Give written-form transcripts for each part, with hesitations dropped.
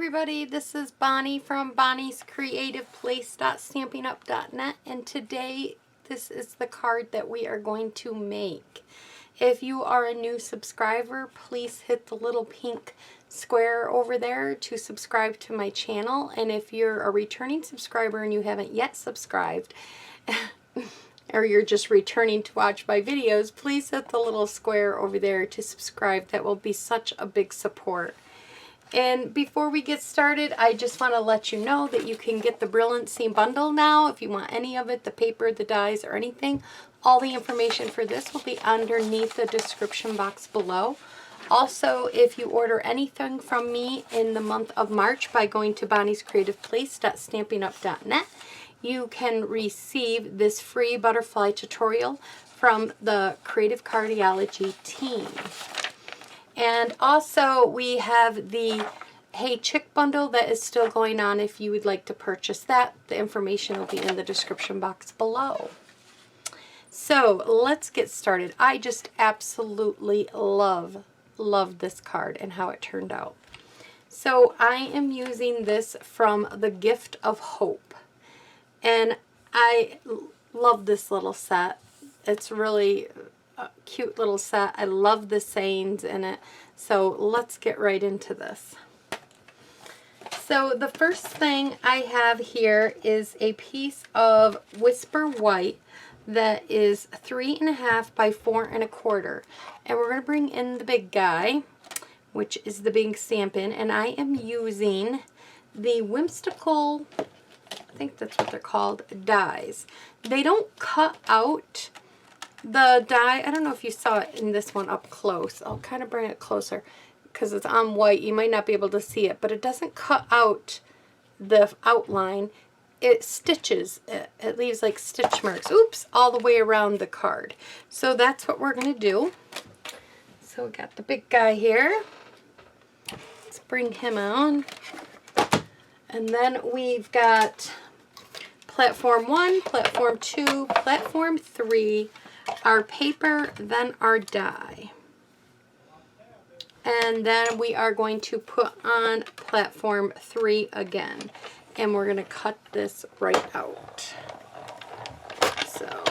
everybody, this is Bonnie from Bonnie's Creative Place.StampingUp.net, and today this is the card that we are going to make. If you are a new subscriber, please hit the little pink square over there to subscribe to my channel, and if you're a returning subscriber and you haven't yet subscribed or you're just returning to watch my videos, please hit the little square over there to subscribe. That will be such a big support. And before we get started, I just want to let you know that you can get the Brilliancy Bundle now if you want any of it, the paper, the dies, or anything. All the information for this will be underneath the description box below. Also, if you order anything from me in the month of March by going to Bonnie's Creative Place.StampingUp.net, you can receive this free butterfly tutorial from the Creative Cardiology team. And also we have the Hey Chick bundle that is still going on if you would like to purchase that. The information will be in the description box below. So let's get started. I just absolutely love this card and how it turned out. So I am using this from The Gift of Hope. And I love this little set. It's really a cute little set. I love the sayings in it. So let's get right into this. So the first thing I have here is a piece of Whisper White that is 3.5 by 4 1/4. And we're going to bring in the big guy, which is the big Stampin'. And I am using the Whimsical, I think that's what they're called, dies. They don't cut out the die. I don't know if you saw it in this one up close. I'll kind of bring it closer because it's on white. You might not be able to see it, but it doesn't cut out the outline. It stitches it. It leaves like stitch marks, oops, all the way around the card. So that's what we're going to do. So we got the big guy here. Let's bring him on. And then we've got platform 1, platform 2, platform 3, our paper, then our die. And then we are going to put on platform 3 again. And we're going to cut this right out. So,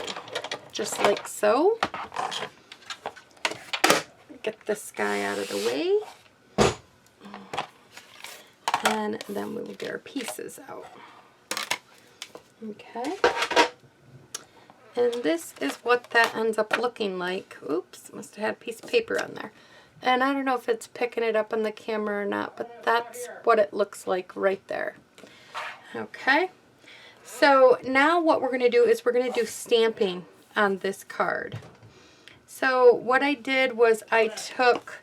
just like so. Get this guy out of the way. And then we will get our pieces out. Okay. And this is what that ends up looking like. Oops, must have had a piece of paper on there. And I don't know if it's picking it up on the camera or not, but that's what it looks like right there. Okay. So now what we're going to do is we're going to do stamping on this card. So what I did was I took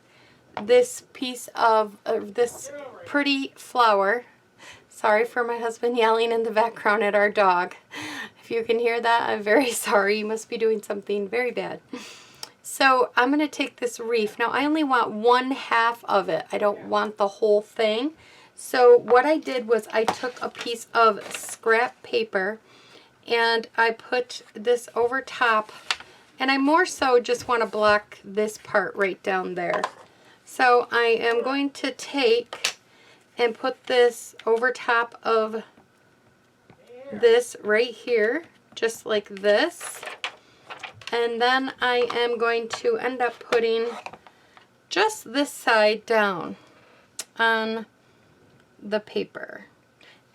this piece of this pretty flower. Sorry for my husband yelling in the background at our dog. If you can hear that, I'm very sorry. You must be doing something very bad. So I'm going to take this wreath. Now I only want 1/2 of it. I don't want the whole thing. So what I did was I took a piece of scrap paper and I put this over top. And I more so just want to block this part right down there. So I am going to take and put this over top of this right here, just like this. And then I am going to end up putting just this side down on the paper.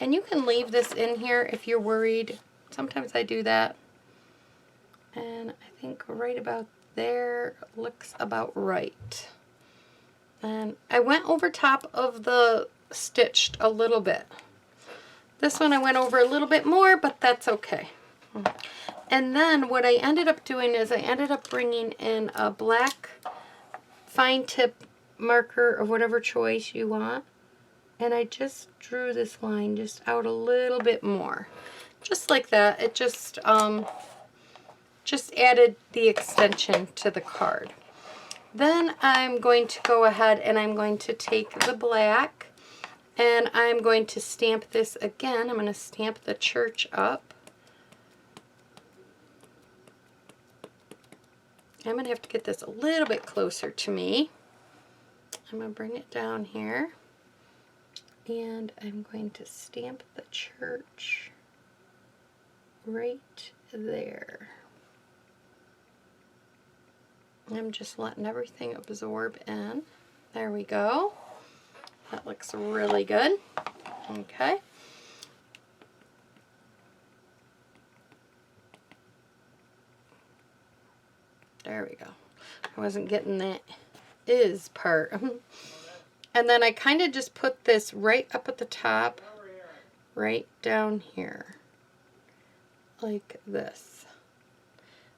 And you can leave this in here if you're worried. Sometimes I do that. And I think right about there looks about right. And I went over top of the stitched a little bit. This one I went over a little bit more, but that's okay. And then what I ended up doing is I ended up bringing in a black fine tip marker of whatever choice you want. And I just drew this line just out a little bit more. Just like that. It just added the extension to the card. Then I'm going to go ahead and I'm going to take the black and I'm going to stamp this again. I'm going to stamp the church up. I'm going to have to get this a little bit closer to me. I'm going to bring it down here. And I'm going to stamp the church right there. I'm just letting everything absorb in. There we go. That looks really good. Okay. There we go. I wasn't getting that is part. And then I kind of just put this right up at the top, right down here, like this.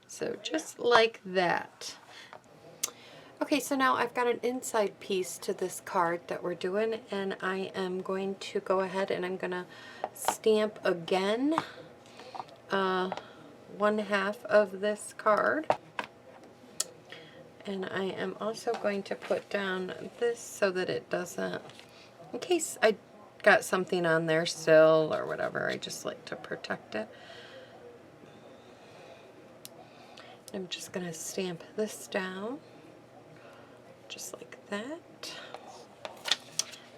So just like that. Okay, so now I've got an inside piece to this card that we're doing, and I am going to go ahead and I'm going to stamp again 1/2 of this card. And I am also going to put down this so that it doesn't, in case I got something on there still or whatever, I just like to protect it. I'm just going to stamp this down, just like that.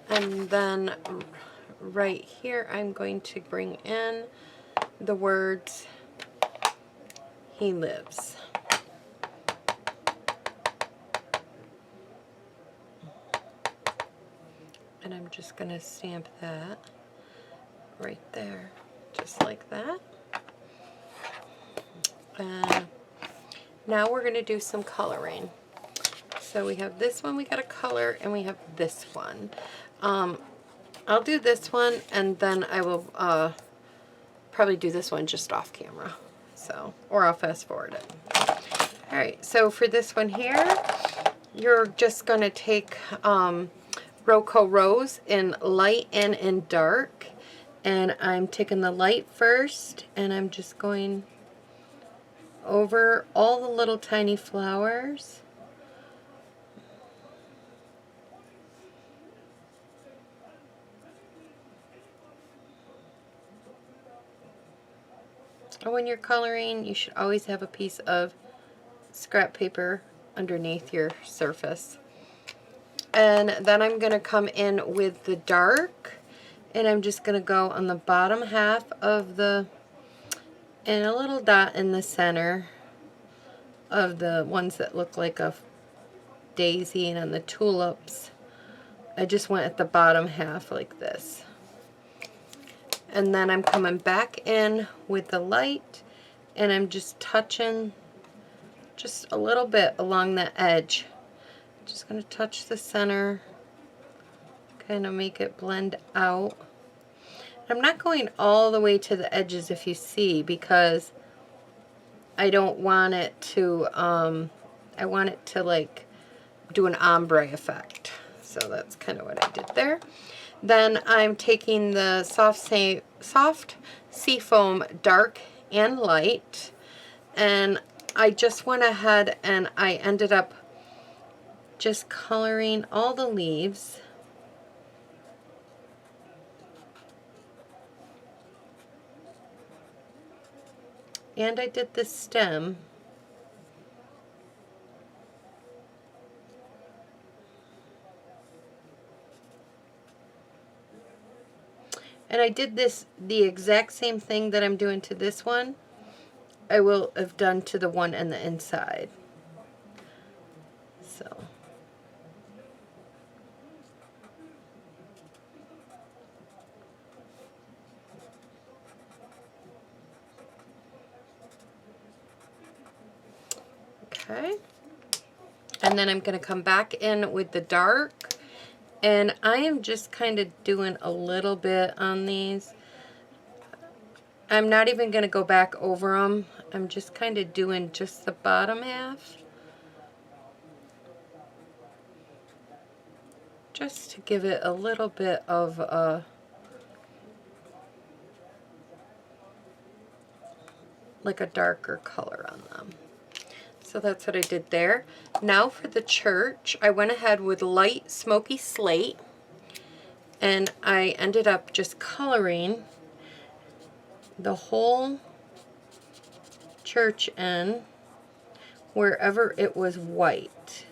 And then right here, I'm going to bring in the words, "He lives." And I'm just going to stamp that right there, just like that. And now we're going to do some coloring. So we have this one we got to color, and we have this one. I'll do this one, and then I will probably do this one just off camera. So, or I'll fast forward it. All right, so for this one here, you're just going to take Roco Rose in light and in dark. And I'm taking the light first, and I'm just going over all the little tiny flowers. And when you're coloring, you should always have a piece of scrap paper underneath your surface. And then I'm going to come in with the dark, and I'm just going to go on the bottom half of the, and a little dot in the center of the ones that look like a daisy, and on the tulips, I just went at the bottom half like this. And then I'm coming back in with the light, and I'm just touching just a little bit along the edge. Just going to touch the center, kind of make it blend out. I'm not going all the way to the edges, if you see, because I don't want it to, I want it to like do an ombre effect. So that's kind of what I did there. Then I'm taking the soft seafoam dark and light, and I just went ahead and I ended up just coloring all the leaves. And I did the stem. And I did this, the exact same thing that I'm doing to this one, I will have done to the one on the inside. So. Okay. And then I'm going to come back in with the dark. And I am just kind of doing a little bit on these. I'm not even going to go back over them. I'm just kind of doing just the bottom half. Just to give it a little bit of a, like a darker color on them. So that's what I did there. Now for the church, I went ahead with light smoky slate, and I ended up just coloring the whole church in wherever it was white.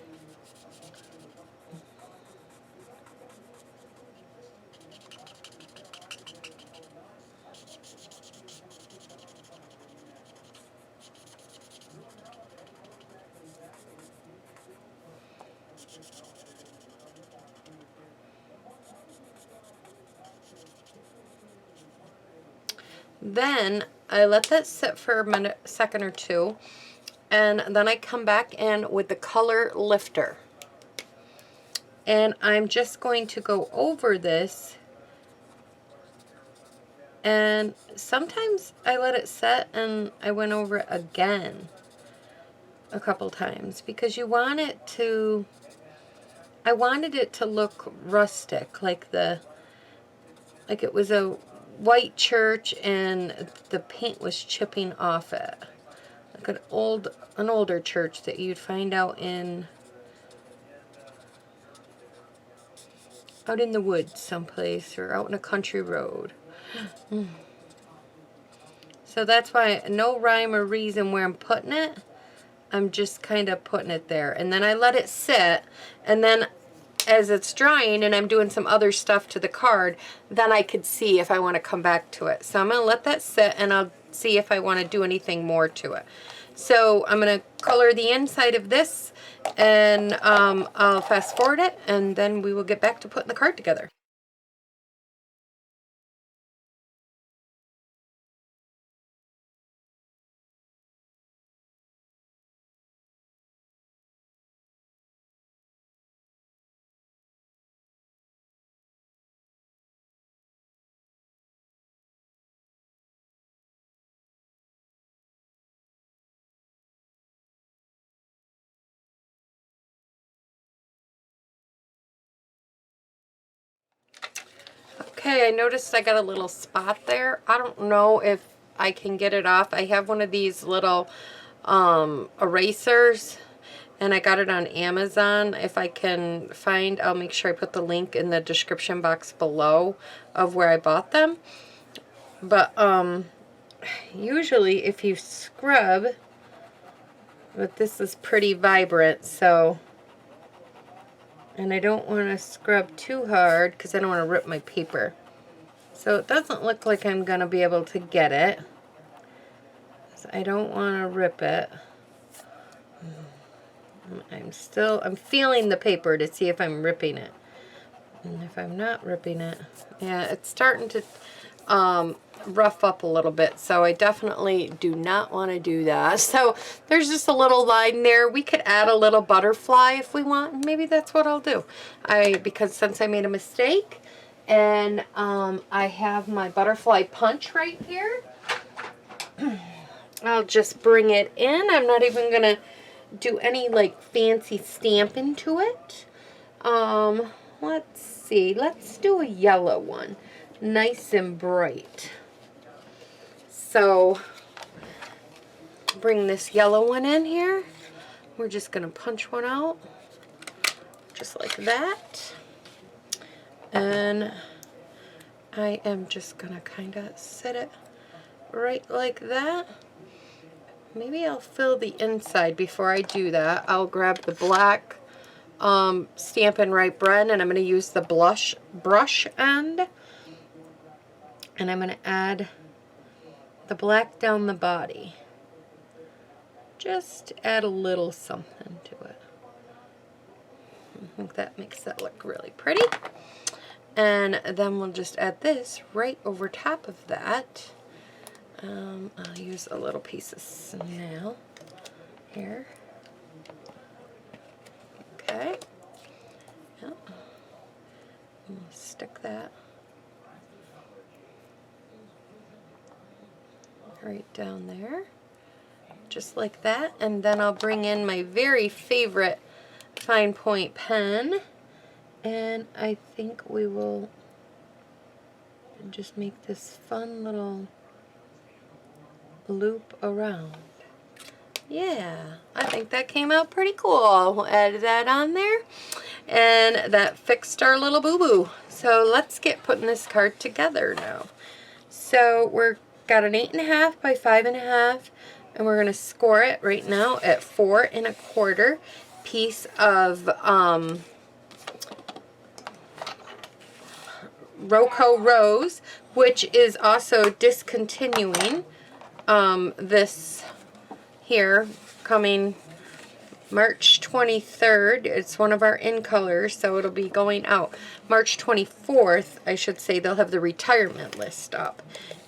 Then I let that sit for a second or two, and then I come back in with the color lifter. And I'm just going to go over this, and sometimes I let it set and I went over it again a couple times because you want it to, I wanted it to look rustic, like it was a white church and the paint was chipping off it. Like an older church that you'd find out in the woods someplace, or out in a country road. So that's why no rhyme or reason where I'm putting it. I'm just kind of putting it there. And then I let it sit, and then as it's drying and I'm doing some other stuff to the card, then I could see if I want to come back to it. So I'm going to let that sit, and I'll see if I want to do anything more to it. So I'm going to color the inside of this, and I'll fast forward it, and then we will get back to putting the card together. Okay, I noticed I got a little spot there. I don't know if I can get it off. I have one of these little erasers, and I got it on Amazon. If I can find, I'll make sure I put the link in the description box below of where I bought them. But usually if you scrub, but this is pretty vibrant, so, and I don't want to scrub too hard because I don't want to rip my paper. So it doesn't look like I'm going to be able to get it. So I don't want to rip it. I'm feeling the paper to see if I'm ripping it. And if I'm not ripping it, yeah, it's starting to rough up a little bit. So I definitely do not want to do that. So there's just a little line there. We could add a little butterfly if we want. Maybe that's what I'll do. Because since I made a mistake, and I have my butterfly punch right here, I'll just bring it in. I'm not even going to do any like fancy stamping to it. Let's see. Let's do a yellow one. Nice and bright. So bring this yellow one in here. We're just going to punch one out just like that. And I am just going to kind of set it right like that. Maybe I'll fill the inside before I do that. I'll grab the black Stampin' Right Bren, and I'm going to use the brush end. And I'm going to add the black down the body. Just add a little something to it. I think that makes that look really pretty. And then we'll just add this right over top of that. I'll use a little piece of snail here. Okay. Yep. We'll stick that right down there, just like that. And then I'll bring in my very favorite fine point pen, and I think we will just make this fun little loop around. Yeah, I think that came out pretty cool. We'll add that on there, and that fixed our little boo-boo. So let's get putting this card together now. So we're got an 8.5 by 5.5, and we're going to score it right now at 4 1/4 piece of Roco Rose, which is also discontinuing this here, coming March 23rd, it's one of our in colors, so it'll be going out. March 24th, I should say, they'll have the retirement list up.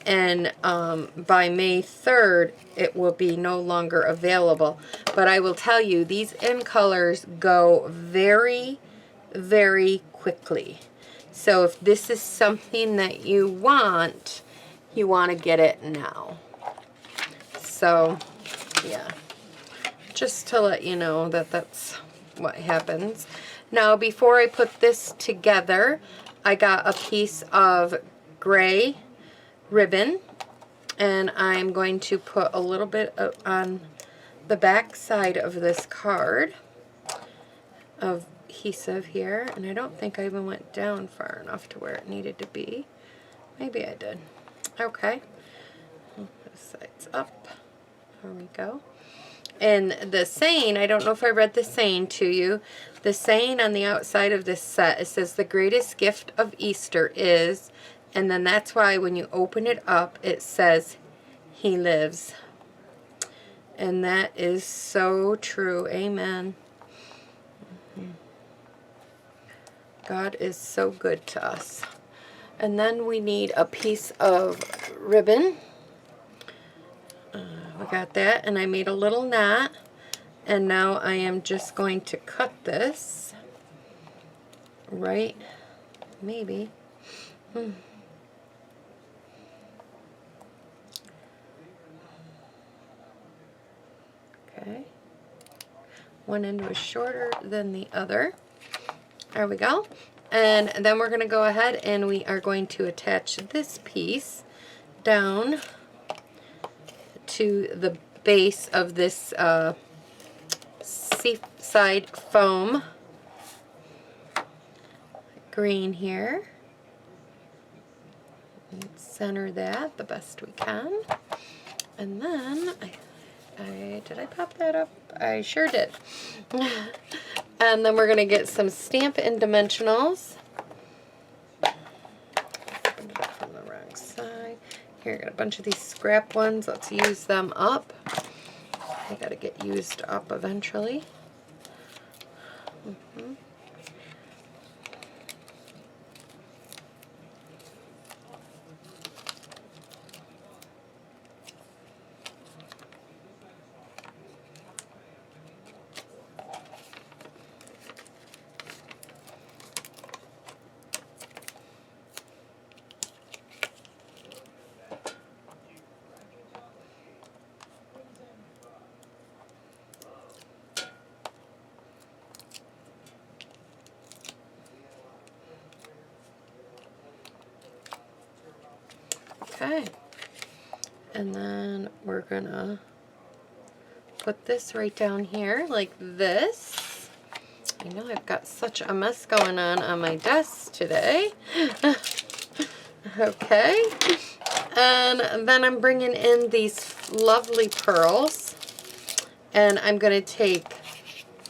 And by May 3rd, it will be no longer available. But I will tell you, these in colors go very, very quickly. So if this is something that you want to get it now. So, yeah. Just to let you know that that's what happens. Now, before I put this together, I got a piece of gray ribbon, and I'm going to put a little bit on the back side of this card of adhesive here, and I don't think I even went down far enough to where it needed to be. Maybe I did. Okay. This side's up. There we go. And the saying, I don't know if I read the saying to you. The saying on the outside of this set, it says the greatest gift of Easter is, and then that's why when you open it up, it says, He lives. And that is so true. Amen. God is so good to us. And then we need a piece of ribbon. We got that, and I made a little knot, and now I am just going to cut this right, maybe. Okay. One end was shorter than the other. There we go. And then we're going to go ahead and we are going to attach this piece down to the base of this seaside foam green here. Center that the best we can. And then, did I pop that up? I sure did. And then we're going to get some Stamp and Dimensionals. Put it up from the wrong side. Here, I got a bunch of these scrap ones. Let's use them up. They got to get used up eventually. Okay, and then we're gonna put this right down here like this. I know I've got such a mess going on my desk today. Okay, and then I'm bringing in these lovely pearls, and I'm gonna take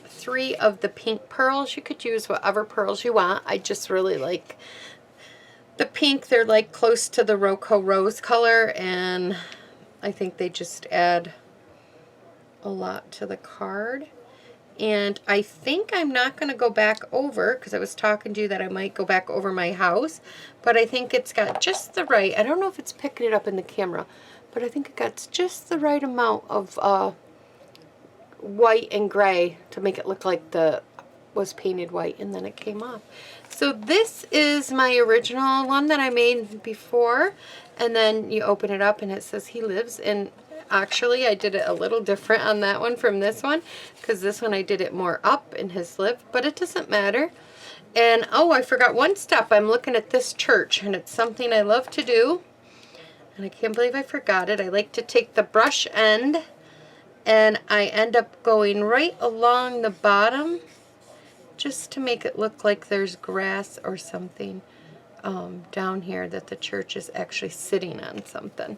3 of the pink pearls. You could use whatever pearls you want. I just really like the pink. They're like close to the Roco Rose color, and I think they just add a lot to the card. And I think I'm not going to go back over, because I was talking to you that I might go back over my house, but I think it's got just the right, I don't know if it's picking it up in the camera, but I think it got just the right amount of white and gray to make it look like the was painted white, and then it came off. So this is my original one that I made before, and then you open it up and it says He lives. And actually I did it a little different on that one from this one, because this one I did it more up in his lip, but it doesn't matter. And oh, I forgot one step. I'm looking at this church, and it's something I love to do, and I can't believe I forgot it. I like to take the brush end and I end up going right along the bottom, just to make it look like there's grass or something down here, that the church is actually sitting on something.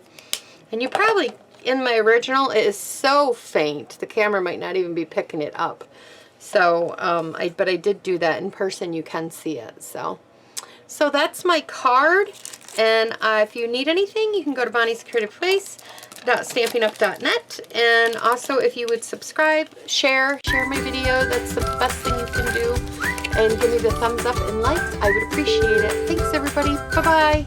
And you probably, in my original, it is so faint, the camera might not even be picking it up. So, but I did do that in person. You can see it. So that's my card. And if you need anything, you can go to Bonnie's Creative Place. brilliancy.stampinup.net. And also, if you would subscribe, share my video, that's the best thing you can do. And give me the thumbs up and like, I would appreciate it. Thanks everybody, bye-bye.